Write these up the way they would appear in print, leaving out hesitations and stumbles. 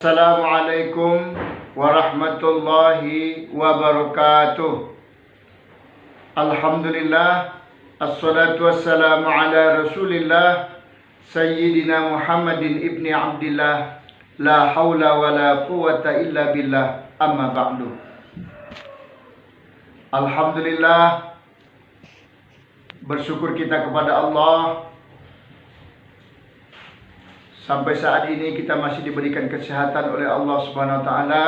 Assalamualaikum warahmatullahi wabarakatuh. Alhamdulillah, assalatu wassalamu ala rasulillah Sayyidina Muhammadin ibni Abdillah, la hawla wa la quwata illa billah, amma ba'du. Alhamdulillah, bersyukur kita kepada Allah. Sampai saat ini kita masih diberikan kesehatan oleh Allah Subhanahu wa taala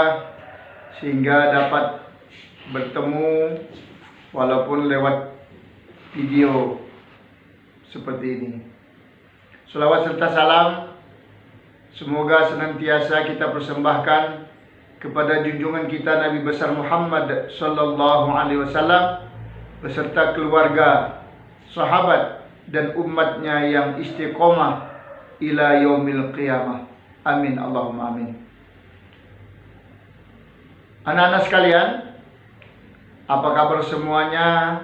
sehingga dapat bertemu walaupun lewat video seperti ini. Selawat serta salam semoga senantiasa kita persembahkan kepada junjungan kita Nabi besar Muhammad sallallahu alaihi wasallam beserta keluarga, sahabat dan umatnya yang istiqomah ila yaumil qiyamah. Amin Allahumma amin. Anak-anak sekalian, apa kabar semuanya?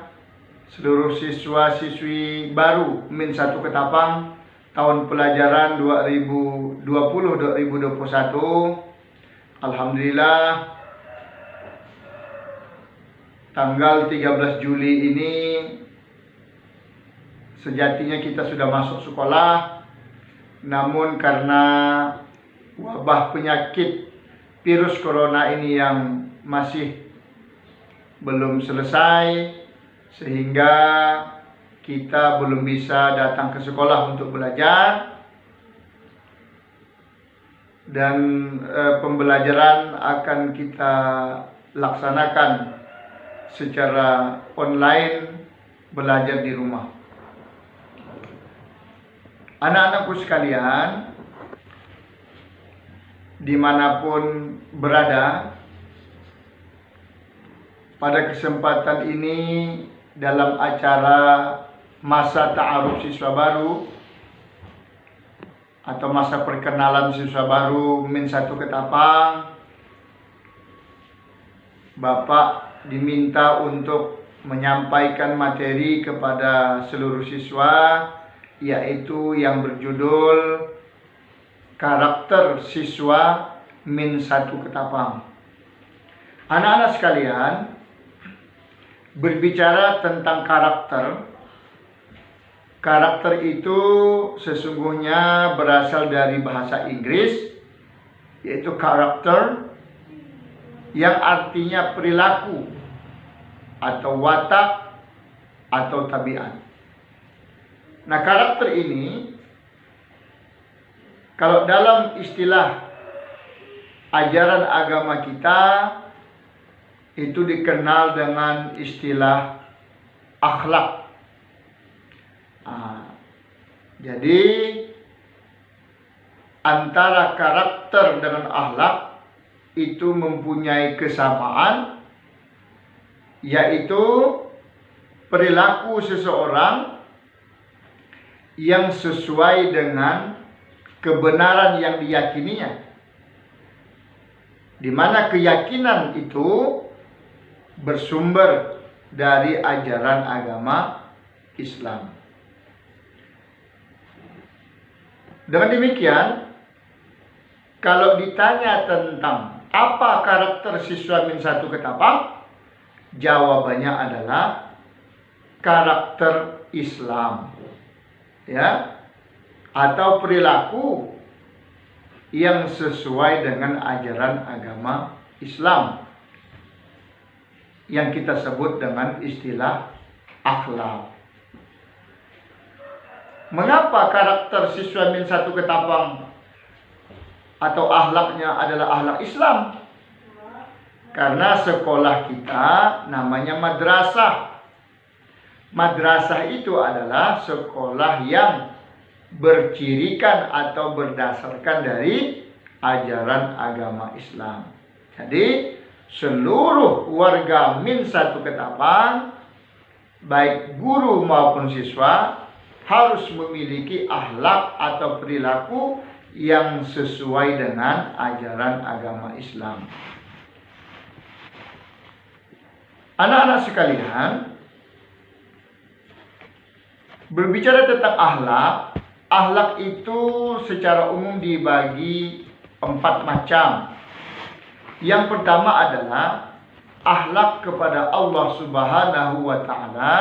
Seluruh siswa-siswi baru Min 1 Ketapang tahun pelajaran 2020-2021. Alhamdulillah, tanggal 13 Juli ini sejatinya kita sudah masuk sekolah. Namun karena wabah penyakit virus corona ini yang masih belum selesai, sehingga kita belum bisa datang ke sekolah untuk belajar. Dan pembelajaran akan kita laksanakan secara online, belajar di rumah. Anak-anakku sekalian, dimanapun berada, pada kesempatan ini dalam acara masa ta'aruf siswa baru atau masa perkenalan siswa baru Min 1 Ketapang, Bapak diminta untuk menyampaikan materi kepada seluruh siswa, yaitu yang berjudul karakter siswa Min 1 Ketapang. Anak-anak sekalian, berbicara tentang karakter itu sesungguhnya berasal dari bahasa Inggris, yaitu karakter, yang artinya perilaku atau watak atau tabiat. Nah, karakter ini kalau dalam istilah ajaran agama kita itu dikenal dengan istilah akhlak. Jadi antara karakter dengan akhlak itu mempunyai kesamaan, yaitu perilaku seseorang yang sesuai dengan kebenaran yang diyakininya, di mana keyakinan itu bersumber dari ajaran agama Islam. Dengan demikian, kalau ditanya tentang apa karakter siswa Min 1 Ketapang, jawabannya adalah karakter Islam, ya, atau perilaku yang sesuai dengan ajaran agama Islam yang kita sebut dengan istilah akhlak. Mengapa karakter siswa Min 1 Ketapang atau akhlaknya adalah akhlak Islam? Karena sekolah kita namanya madrasah. Madrasah itu adalah sekolah yang bercirikan atau berdasarkan dari ajaran agama Islam. Jadi seluruh warga Min 1 Ketapang, baik guru maupun siswa, harus memiliki akhlak atau perilaku yang sesuai dengan ajaran agama Islam. Anak-anak sekalian, berbicara tentang akhlak itu secara umum dibagi 4 macam. Yang pertama adalah akhlak kepada Allah Subhanahu wa taala.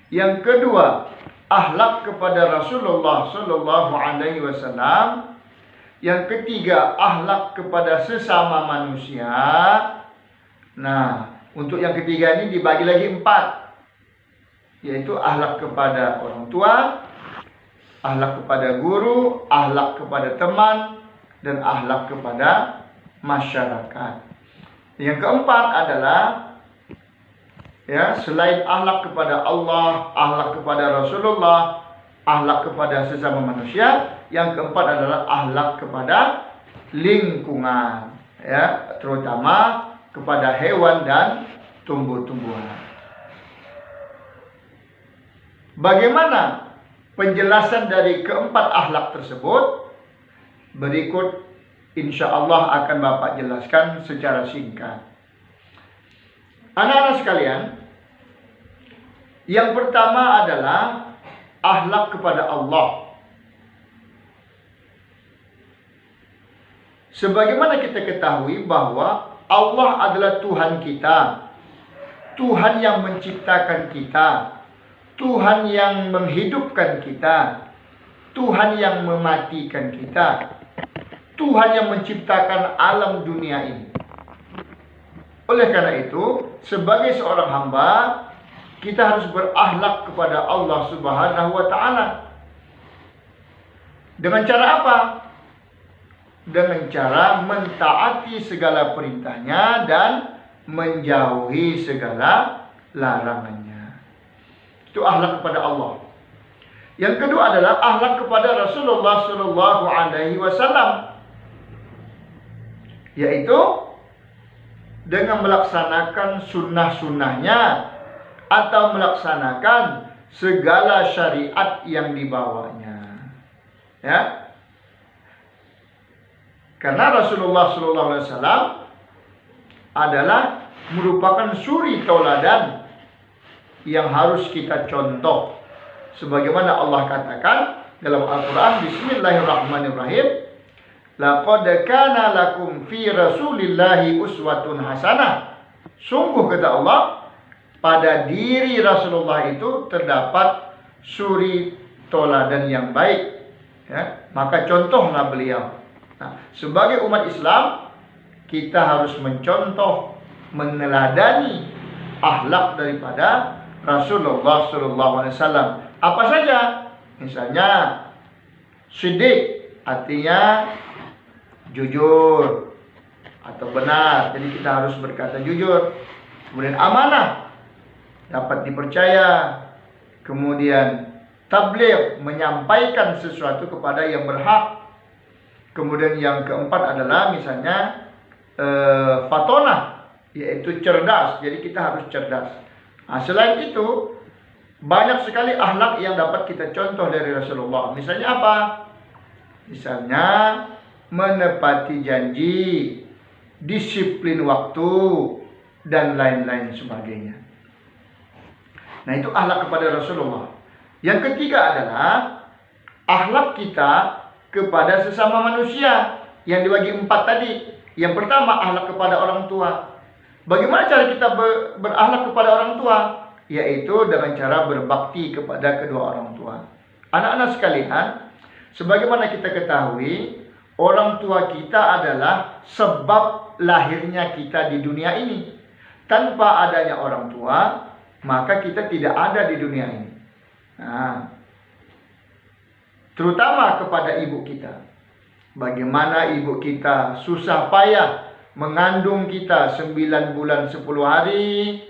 Yang kedua, akhlak kepada Rasulullah sallallahu alaihi wasallam. Yang ketiga, akhlak kepada sesama manusia. Nah, untuk yang ketiga ini dibagi lagi 4, yaitu akhlak kepada orang tua, akhlak kepada guru, akhlak kepada teman, dan akhlak kepada masyarakat. Yang keempat adalah selain akhlak kepada Allah, akhlak kepada Rasulullah, akhlak kepada sesama manusia, yang keempat adalah akhlak kepada lingkungan, terutama kepada hewan dan tumbuh-tumbuhan. Bagaimana penjelasan dari keempat akhlak tersebut? Berikut insya Allah akan Bapak jelaskan secara singkat. Anak-anak sekalian, yang pertama adalah akhlak kepada Allah. Sebagaimana kita ketahui bahwa Allah adalah Tuhan kita, Tuhan yang menciptakan kita, Tuhan yang menghidupkan kita, Tuhan yang mematikan kita, Tuhan yang menciptakan alam dunia ini. Oleh karena itu, sebagai seorang hamba, kita harus berakhlak kepada Allah Subhanahu wa taala. Dengan cara apa? Dengan cara mentaati segala perintahnya dan menjauhi segala larangannya. Itu akhlak kepada Allah. Yang kedua adalah akhlak kepada Rasulullah sallallahu alaihi wasallam, yaitu dengan melaksanakan sunnah-sunnahnya atau melaksanakan segala syariat yang dibawanya. Karena Rasulullah SAW adalah merupakan suri tauladan yang harus kita contoh. Sebagaimana Allah katakan dalam Al-Quran, Bismillahirrahmanirrahim, laqad kana lakum fi rasulillahi uswatun hasanah. Sungguh kata Allah, pada diri Rasulullah itu terdapat suri tauladan yang baik. Maka contohlah beliau. Nah, sebagai umat Islam, kita harus mencontoh, meneladani akhlak daripada Rasulullah SAW. Apa saja? Misalnya, siddiq, artinya jujur atau benar. Jadi kita harus berkata jujur. Kemudian amanah, dapat dipercaya. Kemudian tabligh, menyampaikan sesuatu kepada yang berhak. Kemudian yang keempat adalah misalnya fatonah, yaitu cerdas. Jadi kita harus cerdas. Nah, selain itu banyak sekali akhlak yang dapat kita contoh dari Rasulullah. Misalnya apa? Misalnya menepati janji, disiplin waktu, dan lain-lain sebagainya. Nah, itu akhlak kepada Rasulullah. Yang ketiga adalah akhlak kita kepada sesama manusia yang dibagi 4 tadi. Yang pertama, akhlak kepada orang tua. Bagaimana cara kita berakhlak kepada orang tua? Yaitu dengan cara berbakti kepada kedua orang tua. Anak-anak sekalian, sebagaimana kita ketahui, orang tua kita adalah sebab lahirnya kita di dunia ini. Tanpa adanya orang tua, maka kita tidak ada di dunia ini. Nah, terutama kepada ibu kita. Bagaimana ibu kita susah payah mengandung kita 9 bulan 10 hari.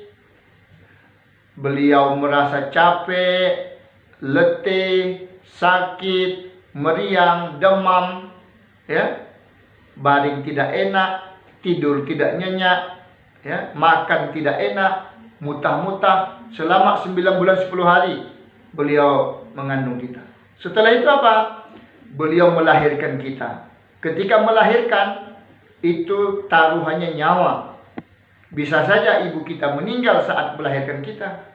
Beliau merasa capek, letih, sakit, meriang, demam, baring tidak enak, tidur tidak nyenyak, makan tidak enak, mutah-mutah selama 9 bulan 10 hari beliau mengandung kita. Setelah itu apa? Beliau melahirkan kita. Ketika melahirkan, itu taruhannya nyawa. Bisa saja ibu kita meninggal saat melahirkan kita.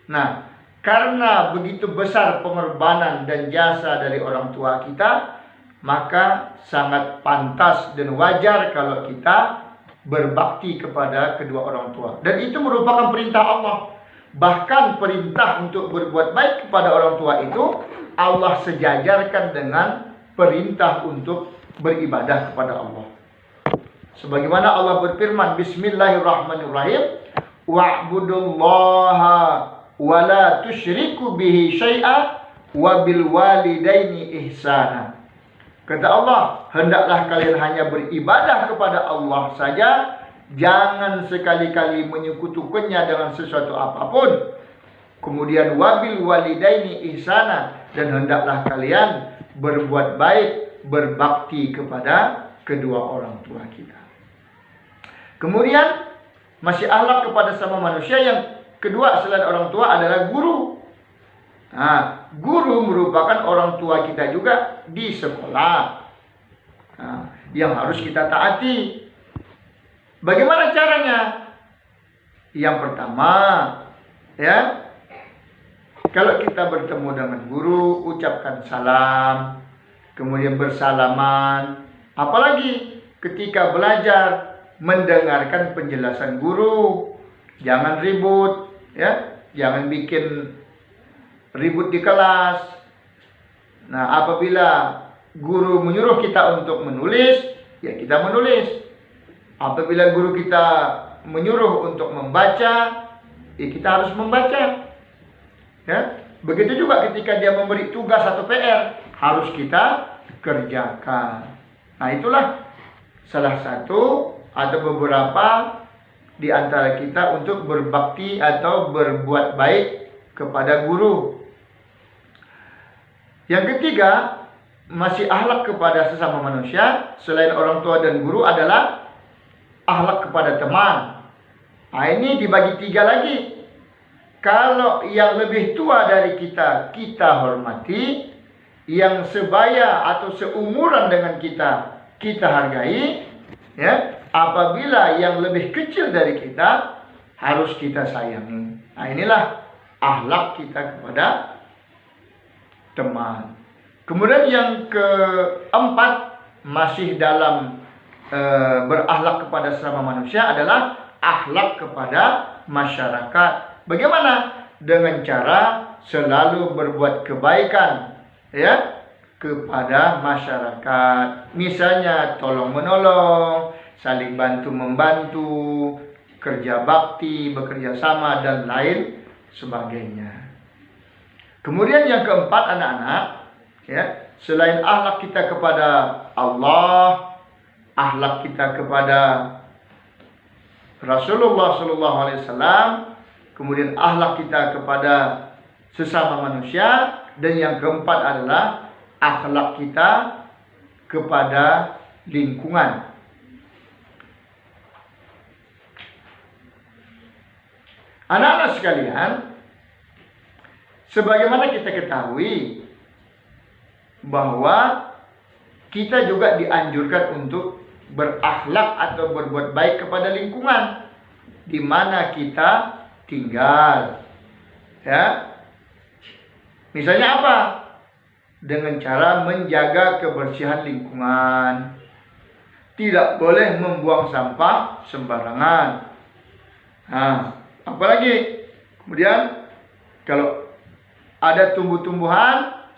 Nah, karena begitu besar pengorbanan dan jasa dari orang tua kita, maka sangat pantas dan wajar kalau kita berbakti kepada kedua orang tua. Dan itu merupakan perintah Allah. Bahkan perintah untuk berbuat baik kepada orang tua itu Allah sejajarkan dengan perintah untuk beribadah kepada Allah. Sebagaimana Allah berfirman, Bismillahirrahmanirrahim, wa'budullaha wa la tusyriku bihi syai'a wa bil walidaini ihsana. Kata Allah, hendaklah kalian hanya beribadah kepada Allah saja, jangan sekali-kali menyekutukannya dengan sesuatu apapun. Kemudian wabil walidaini ihsana, dan hendaklah kalian berbuat baik, berbakti kepada kedua orang tua kita. Kemudian masih akhlak kepada sama manusia yang kedua selain orang tua adalah guru. Nah, guru merupakan orang tua kita juga di sekolah. Nah, yang harus kita taati. Bagaimana caranya? Yang pertama, ya, kalau kita bertemu dengan guru, ucapkan salam, kemudian bersalaman. Apalagi ketika belajar, mendengarkan penjelasan guru. Jangan ribut, ya, jangan bikin ribut di kelas. Nah, apabila guru menyuruh kita untuk menulis, ya kita menulis. Apabila guru kita menyuruh untuk membaca, ya kita harus membaca. Ya, begitu juga ketika dia memberi tugas atau PR, harus kita kerjakan. Nah, itulah salah satu atau beberapa di antara kita untuk berbakti atau berbuat baik kepada guru. Yang ketiga, masih akhlak kepada sesama manusia selain orang tua dan guru adalah akhlak kepada teman. Nah, ini dibagi 3 lagi. Kalau yang lebih tua dari kita, kita hormati. Yang sebaya atau seumuran dengan kita, kita hargai. Ya, apabila yang lebih kecil dari kita, harus kita sayangi. Nah, inilah akhlak kita kepada teman. Kemudian yang keempat, masih dalam berakhlak kepada sesama manusia adalah akhlak kepada masyarakat. Bagaimana? Dengan cara selalu berbuat kebaikan, ya, kepada masyarakat. Misalnya tolong menolong, saling bantu membantu, kerja bakti, bekerja sama, dan lain sebagainya. Kemudian yang keempat, anak-anak, ya, selain akhlak kita kepada Allah, akhlak kita kepada Rasulullah SAW, kemudian akhlak kita kepada sesama manusia, dan yang keempat adalah akhlak kita kepada lingkungan. Anak-anak sekalian, sebagaimana kita ketahui bahwa kita juga dianjurkan untuk berakhlak atau berbuat baik kepada lingkungan di mana kita tinggal. Ya. Misalnya apa? Dengan cara menjaga kebersihan lingkungan. Tidak boleh membuang sampah sembarangan. Nah, apalagi kemudian kalau ada tumbuh-tumbuhan,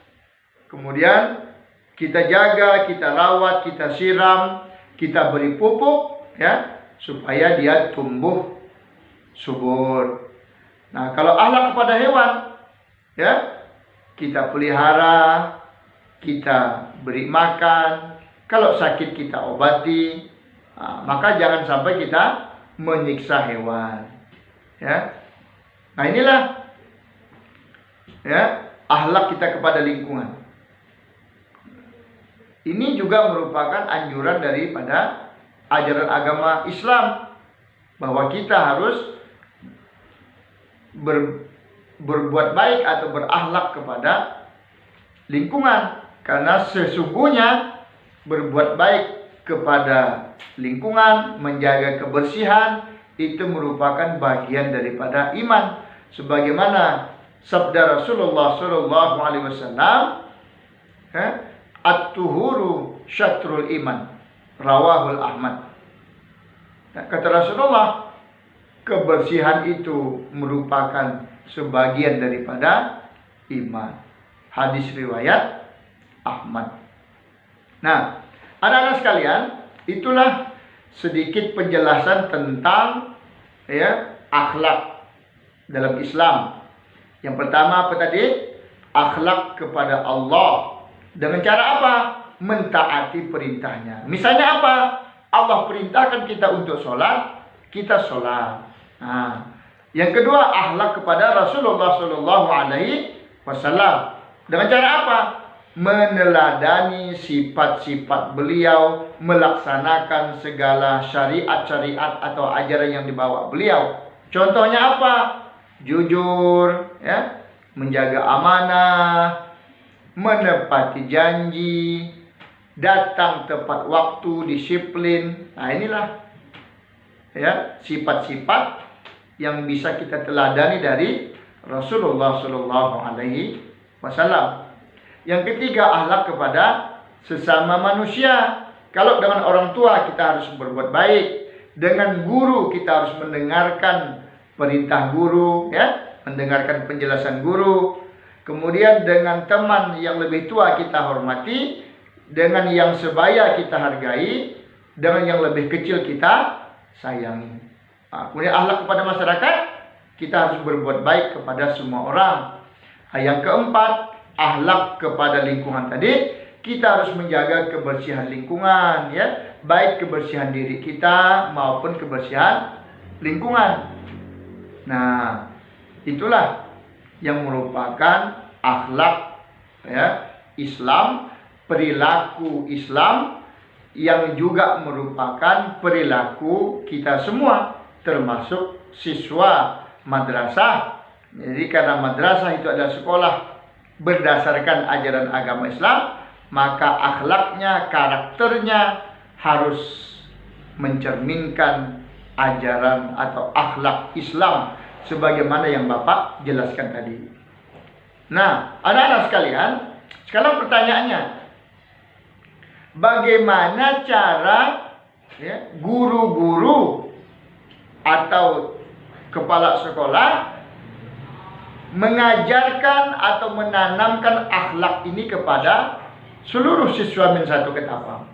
kemudian kita jaga, kita rawat, kita siram, kita beri pupuk, ya, supaya dia tumbuh subur. Nah, kalau akhlak kepada hewan, ya, kita pelihara, kita beri makan, kalau sakit kita obati. Nah, maka jangan sampai kita menyiksa hewan. Ya. Nah, inilah, ya, akhlak kita kepada lingkungan. Ini juga merupakan anjuran daripada ajaran agama Islam, bahwa kita harus berbuat baik atau berakhlak kepada lingkungan. Karena sesungguhnya berbuat baik kepada lingkungan, menjaga kebersihan, itu merupakan bagian daripada iman. Sebagaimana sabda Rasulullah SAW, At-tuhuru syatrul iman. Rawahul Ahmad. Nah, kata Rasulullah, kebersihan itu merupakan sebagian daripada iman. Hadis riwayat Ahmad. Nah, anak-anak sekalian, itulah sedikit penjelasan tentang akhlak dalam Islam. Yang pertama apa tadi? Akhlak kepada Allah. Dengan cara apa? Mentaati perintahnya. Misalnya apa? Allah perintahkan kita untuk sholat, kita sholat. Nah, yang kedua, akhlak kepada Rasulullah SAW. Dengan cara apa? Meneladani sifat-sifat beliau, melaksanakan segala syariat-syariat atau ajaran yang dibawa beliau. Contohnya apa? Jujur, menjaga amanah, menepati janji, datang tepat waktu, disiplin. Nah, inilah sifat-sifat yang bisa kita teladani dari Rasulullah SAW. Yang ketiga, akhlak kepada sesama manusia. Kalau dengan orang tua kita harus berbuat baik, dengan guru kita harus mendengarkan perintah guru, mendengarkan penjelasan guru. Kemudian dengan teman yang lebih tua kita hormati, dengan yang sebaya kita hargai, dengan yang lebih kecil kita sayangi. Nah, kemudian akhlak kepada masyarakat, kita harus berbuat baik kepada semua orang. Nah, yang keempat, akhlak kepada lingkungan tadi, kita harus menjaga kebersihan lingkungan, baik kebersihan diri kita maupun kebersihan lingkungan. Nah, itulah yang merupakan akhlak Islam, perilaku Islam yang juga merupakan perilaku kita semua, termasuk siswa madrasah. Jadi karena madrasah itu adalah sekolah berdasarkan ajaran agama Islam, maka akhlaknya, karakternya harus mencerminkan ajaran atau akhlak Islam sebagaimana yang Bapak jelaskan tadi. Nah, anak-anak sekalian, sekarang pertanyaannya, bagaimana cara guru-guru atau kepala sekolah mengajarkan atau menanamkan akhlak ini kepada seluruh siswa min 1 Ketapang?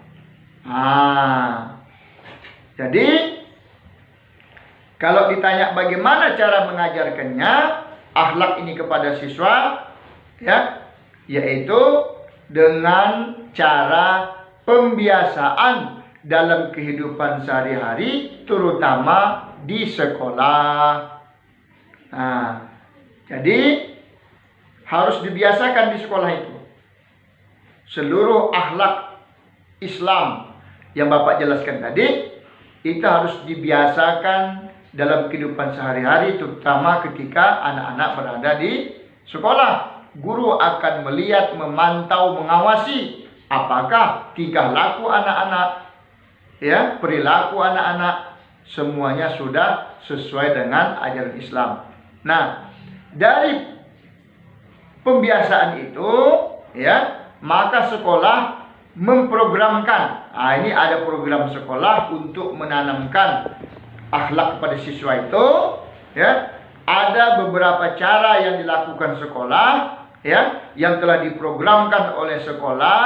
Jadi kalau ditanya bagaimana cara mengajarkannya akhlak ini kepada siswa, yaitu dengan cara pembiasaan dalam kehidupan sehari-hari, terutama di sekolah. Nah, jadi harus dibiasakan di sekolah itu seluruh akhlak Islam yang Bapak jelaskan tadi, itu harus dibiasakan dalam kehidupan sehari-hari, terutama ketika anak-anak berada di sekolah. Guru akan melihat, memantau, mengawasi apakah tingkah laku anak-anak, perilaku anak-anak, semuanya sudah sesuai dengan ajaran Islam. Nah, dari pembiasaan itu, maka sekolah memprogramkan. Ini ada program sekolah untuk menanamkan akhlak kepada siswa itu. Ada beberapa cara yang dilakukan sekolah, yang telah diprogramkan oleh sekolah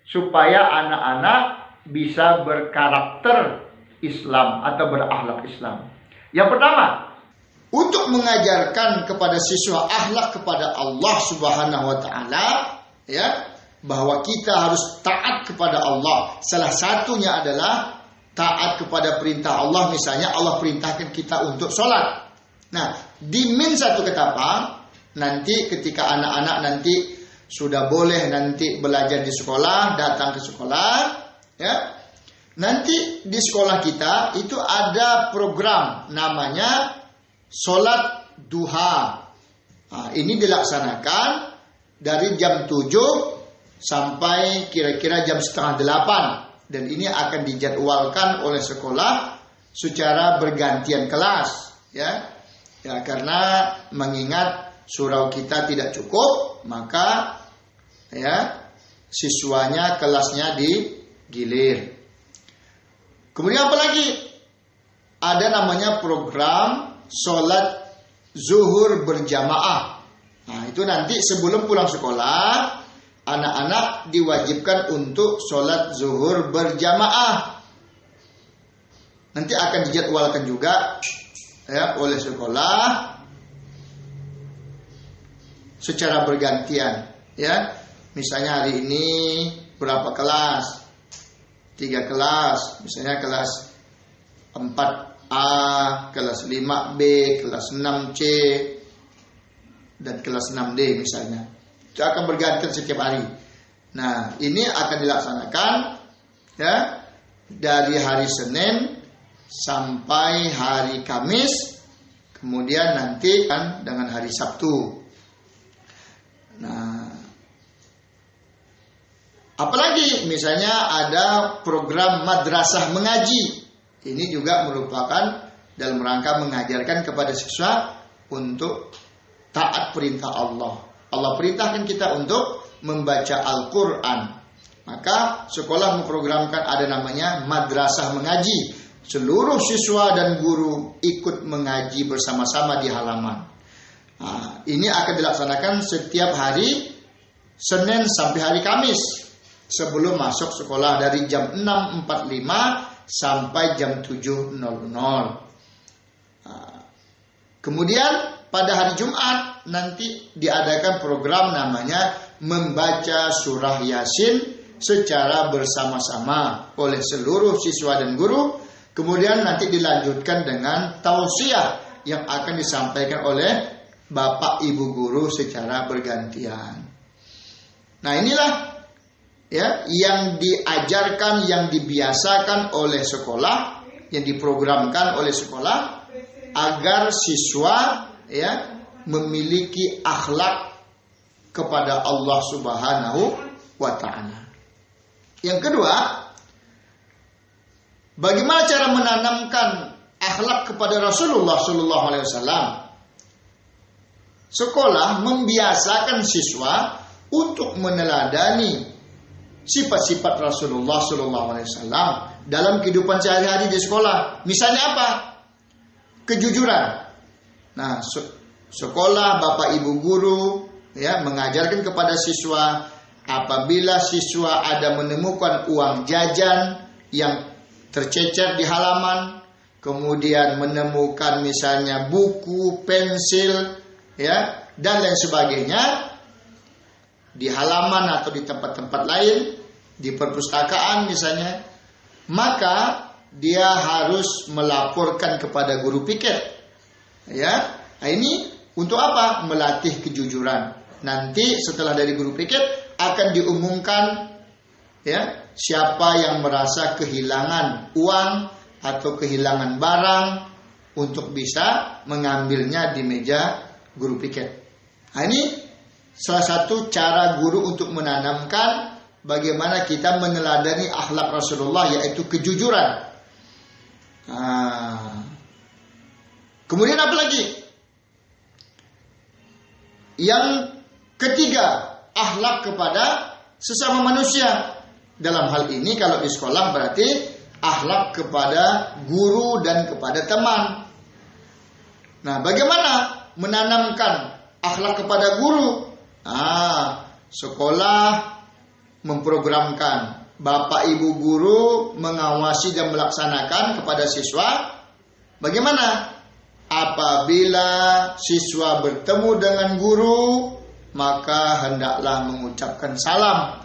supaya anak-anak bisa berkarakter Islam atau berakhlak Islam. Yang pertama, untuk mengajarkan kepada siswa akhlak kepada Allah Subhanahu wa taala, bahwa kita harus taat kepada Allah. Salah satunya adalah taat kepada perintah Allah. Misalnya Allah perintahkan kita untuk sholat. Nah, di min 1 Ketapang, nanti ketika anak-anak nanti sudah boleh nanti belajar di sekolah, datang ke sekolah, nanti di sekolah kita itu ada program namanya sholat duha. Nah, ini dilaksanakan dari jam 7 sampai kira-kira jam setengah 8. Dan ini akan dijadwalkan oleh sekolah secara bergantian kelas. Karena mengingat surau kita tidak cukup, maka siswanya, kelasnya digilir. Kemudian apa lagi? Ada namanya program sholat zuhur berjamaah. Nah, itu nanti sebelum pulang sekolah, anak-anak diwajibkan untuk sholat zuhur berjamaah. Nanti akan dijadwalkan juga ya oleh sekolah secara bergantian. Ya, misalnya hari ini berapa kelas? 3 kelas, misalnya kelas 4A, kelas 5B, kelas 6C, dan kelas 6D misalnya. Itu akan bergantian setiap hari. Nah, ini akan dilaksanakan ya dari hari Senin sampai hari Kamis, kemudian nanti kan dengan hari Sabtu. Nah, apalagi misalnya ada program madrasah mengaji. Ini juga merupakan dalam rangka mengajarkan kepada siswa untuk taat perintah Allah. Allah perintahkan kita untuk membaca Al-Quran. Maka sekolah memprogramkan ada namanya madrasah mengaji. Seluruh siswa dan guru ikut mengaji bersama-sama di halaman. Nah, ini akan dilaksanakan setiap hari Senin sampai hari Kamis. Sebelum masuk sekolah dari jam 6.45 sampai jam 7.00. Kemudian pada hari Jumat nanti diadakan program namanya membaca surah Yasin secara bersama-sama oleh seluruh siswa dan guru. Kemudian nanti dilanjutkan dengan tausiah yang akan disampaikan oleh Bapak Ibu guru secara bergantian. Nah, inilah ya yang diajarkan, yang dibiasakan oleh sekolah, yang diprogramkan oleh sekolah agar siswa ya memiliki akhlak kepada Allah Subhanahu wa taala. Yang kedua, bagaimana cara menanamkan akhlak kepada Rasulullah sallallahu alaihi wasallam? Sekolah membiasakan siswa untuk meneladani sifat-sifat Rasulullah SAW dalam kehidupan sehari-hari di sekolah. Misalnya apa? Kejujuran. Nah, sekolah, Bapak Ibu guru ya mengajarkan kepada siswa, apabila siswa ada menemukan uang jajan yang tercecer di halaman, kemudian menemukan misalnya buku, pensil, ya dan lain sebagainya di halaman atau di tempat-tempat lain, di perpustakaan misalnya, maka dia harus melaporkan kepada guru piket. Ya, nah ini untuk apa? Melatih kejujuran. Nanti setelah dari guru piket akan diumumkan ya siapa yang merasa kehilangan uang atau kehilangan barang untuk bisa mengambilnya di meja guru piket. Nah, ini salah satu cara guru untuk menanamkan bagaimana kita meneladani akhlak Rasulullah, yaitu kejujuran. Kemudian apa lagi? Yang ketiga, akhlak kepada sesama manusia. Dalam hal ini kalau di sekolah berarti akhlak kepada guru dan kepada teman. Nah, bagaimana menanamkan akhlak kepada guru? Sekolah memprogramkan Bapak Ibu guru mengawasi dan melaksanakan kepada siswa. Bagaimana? Apabila siswa bertemu dengan guru, maka hendaklah mengucapkan salam.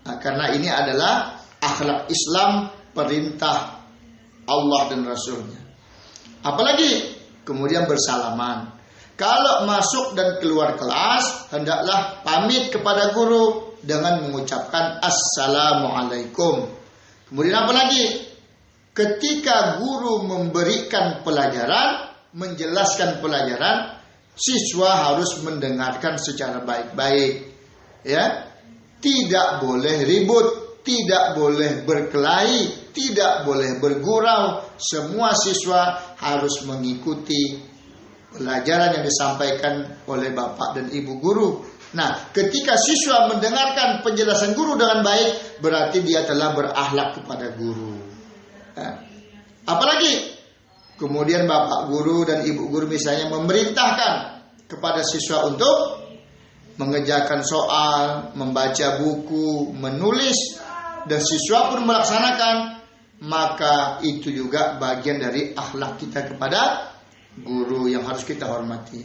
Nah, karena ini adalah akhlak Islam, perintah Allah dan Rasulnya. Apalagi kemudian bersalaman. Kalau masuk dan keluar kelas, hendaklah pamit kepada guru dengan mengucapkan Assalamualaikum. Kemudian apa lagi? Ketika guru memberikan pelajaran, menjelaskan pelajaran, siswa harus mendengarkan secara baik-baik. Ya, tidak boleh ribut, tidak boleh berkelahi, tidak boleh bergurau. Semua siswa harus mengikuti pelajaran yang disampaikan oleh Bapak dan Ibu guru. Nah, ketika siswa mendengarkan penjelasan guru dengan baik, berarti dia telah berakhlak kepada guru. Nah, apalagi kemudian bapak guru dan ibu guru misalnya memerintahkan kepada siswa untuk mengerjakan soal, membaca buku, menulis, dan siswa pun melaksanakan, maka itu juga bagian dari akhlak kita kepada guru yang harus kita hormati.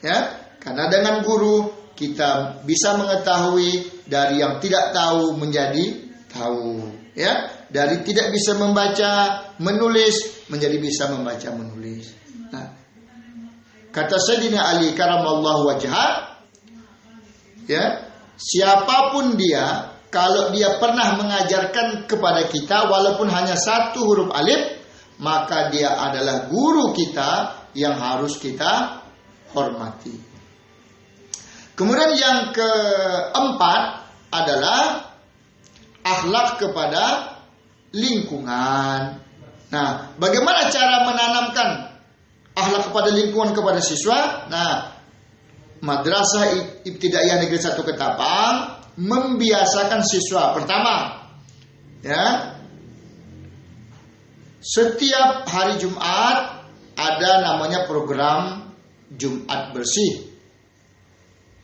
Ya, karena dengan guru kita bisa mengetahui dari yang tidak tahu menjadi tahu. Ya, dari tidak bisa membaca, menulis menjadi bisa membaca, menulis. Nah, kata Sayyidina Ali karamallahu wajhah, ya, siapapun dia, kalau dia pernah mengajarkan kepada kita walaupun hanya satu huruf alif, maka dia adalah guru kita yang harus kita hormati. Kemudian yang keempat adalah akhlak kepada lingkungan. Nah, bagaimana cara menanamkan akhlak kepada lingkungan kepada siswa? Nah, Madrasah Ibtidaiyah Negeri 1 Ketapang membiasakan siswa. Pertama, ya, setiap hari Jumat ada namanya program Jumat Bersih.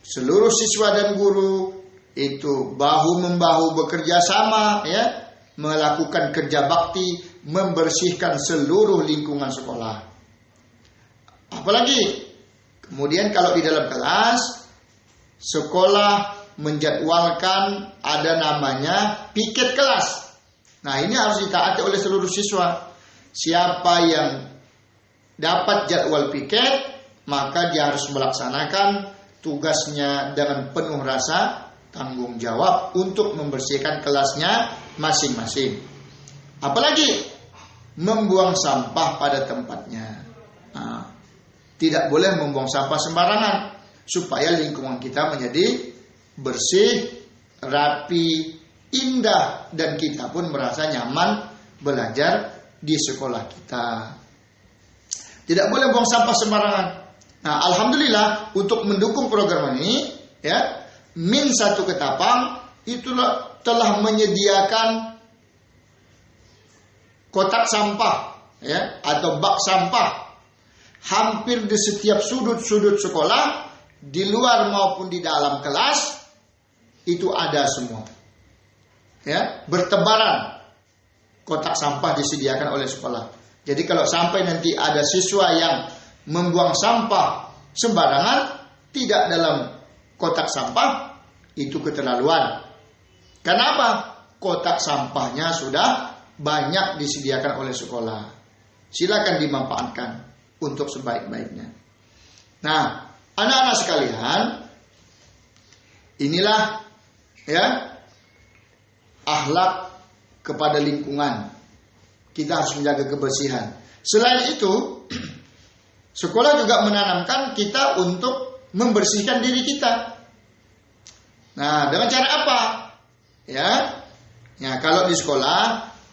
Seluruh siswa dan guru itu bahu-membahu bekerja sama, ya, melakukan kerja bakti, membersihkan seluruh lingkungan sekolah. Apalagi kemudian kalau di dalam kelas, sekolah menjadwalkan ada namanya piket kelas. Nah, ini harus ditaati oleh seluruh siswa. Siapa yang dapat jadwal piket, maka dia harus melaksanakan tugasnya dengan penuh rasa tanggung jawab untuk membersihkan kelasnya masing-masing. Apalagi membuang sampah pada tempatnya. Nah, tidak boleh membuang sampah sembarangan supaya lingkungan kita menjadi bersih, rapi, indah, dan kita pun merasa nyaman belajar di sekolah kita. Tidak boleh buang sampah sembarangan. Nah, alhamdulillah untuk mendukung program ini, ya, Min 1 Ketapang itu telah menyediakan kotak sampah, ya, atau bak sampah hampir di setiap sudut-sudut sekolah, di luar maupun di dalam kelas. Itu ada semua, ya, bertebaran kotak sampah disediakan oleh sekolah. Jadi kalau sampai nanti ada siswa yang membuang sampah sembarangan tidak dalam kotak sampah, itu keterlaluan. Kenapa? Kotak sampahnya sudah banyak disediakan oleh sekolah. Silakan dimanfaatkan untuk sebaik-baiknya. Nah, anak-anak sekalian, inilah, ya, akhlak kepada lingkungan. Kita harus menjaga kebersihan. Selain itu, sekolah juga menanamkan kita untuk membersihkan diri kita. Nah, dengan cara apa? Ya, kalau di sekolah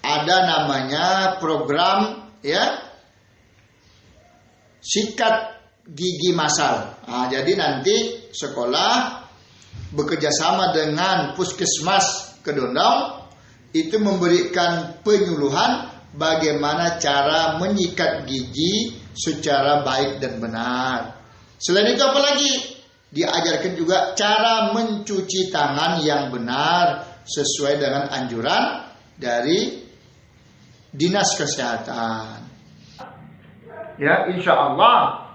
ada namanya program, ya, sikat gigi massal. Nah, jadi nanti sekolah bekerja sama dengan Puskesmas Kedondong itu memberikan penyuluhan bagaimana cara menyikat gigi secara baik dan benar. Selain itu apalagi? Diajarkan juga cara mencuci tangan yang benar sesuai dengan anjuran dari Dinas Kesehatan. Ya, insya Allah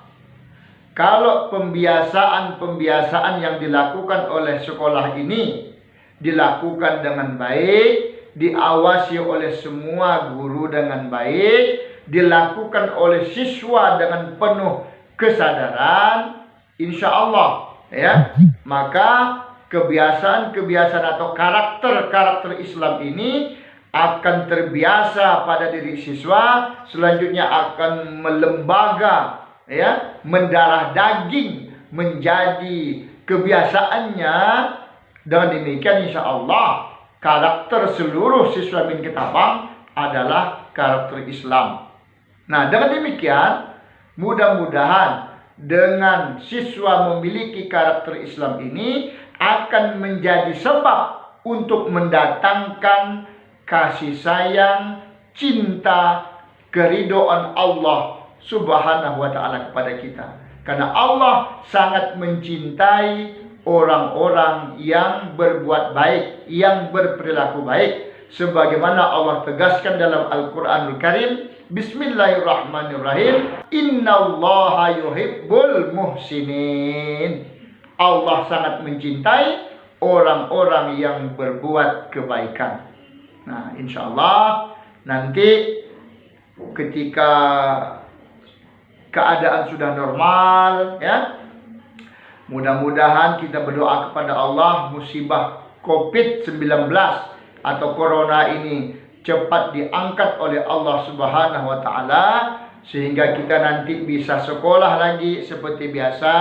kalau pembiasaan yang dilakukan oleh sekolah ini dilakukan dengan baik, diawasi oleh semua guru dengan baik, dilakukan oleh siswa dengan penuh kesadaran, insya Allah, ya, maka kebiasaan-kebiasaan atau karakter Islam ini akan terbiasa pada diri siswa, selanjutnya akan melembaga, ya, mendarah daging menjadi kebiasaannya. Dengan demikian insya Allah karakter seluruh siswa Min Ketapang adalah karakter Islam. Nah, dengan demikian mudah-mudahan dengan siswa memiliki karakter Islam ini akan menjadi sebab untuk mendatangkan kasih sayang, cinta, keridhaan Allah Subhanahu wa taala kepada kita. Karena Allah sangat mencintai orang-orang yang berbuat baik, yang berperilaku baik. Sebagaimana Allah tegaskan dalam Al-Quranul Karim, Bismillahirrahmanirrahim, Innallaha yuhibbul muhsinin. Allah sangat mencintai orang-orang yang berbuat kebaikan. Nah, insya Allah nanti ketika keadaan sudah normal, ya, mudah-mudahan kita berdoa kepada Allah musibah COVID-19 atau corona ini cepat diangkat oleh Allah Subhanahu wa taala sehingga kita nanti bisa sekolah lagi seperti biasa,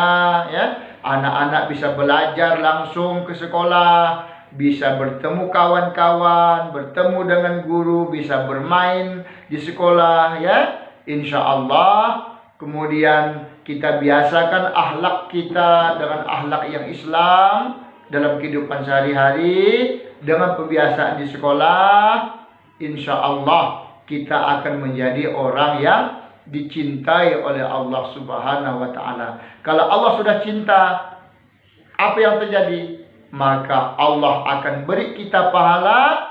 ya. Anak-anak bisa belajar langsung ke sekolah, bisa bertemu kawan-kawan, bertemu dengan guru, bisa bermain di sekolah, ya. Insya Allah. Kemudian kita biasakan akhlak kita dengan akhlak yang Islam dalam kehidupan sehari-hari, dengan pembiasaan di sekolah. Insya Allah kita akan menjadi orang yang dicintai oleh Allah Subhanahu wa taala. Kalau Allah sudah cinta, apa yang terjadi? Maka Allah akan beri kita pahala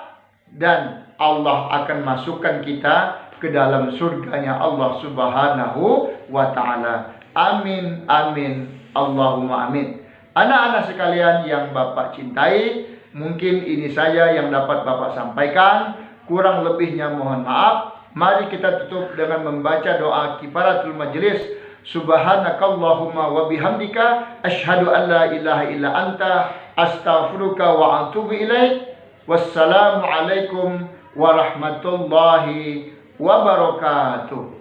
dan Allah akan masukkan kita ke dalam surganya Allah Subhanahu wa taala. Amin, amin, Allahumma amin. Anak-anak sekalian yang Bapak cintai, mungkin ini saja yang dapat Bapak sampaikan. Kurang lebihnya mohon maaf. Mari kita tutup dengan membaca doa kifaratul majlis. Subhanakallahumma wa bihamdika asyhadu an la ilaha illa anta astaghfiruka wa atubu ilaik. Wassalamu alaikum warahmatullahi wabarakatuh.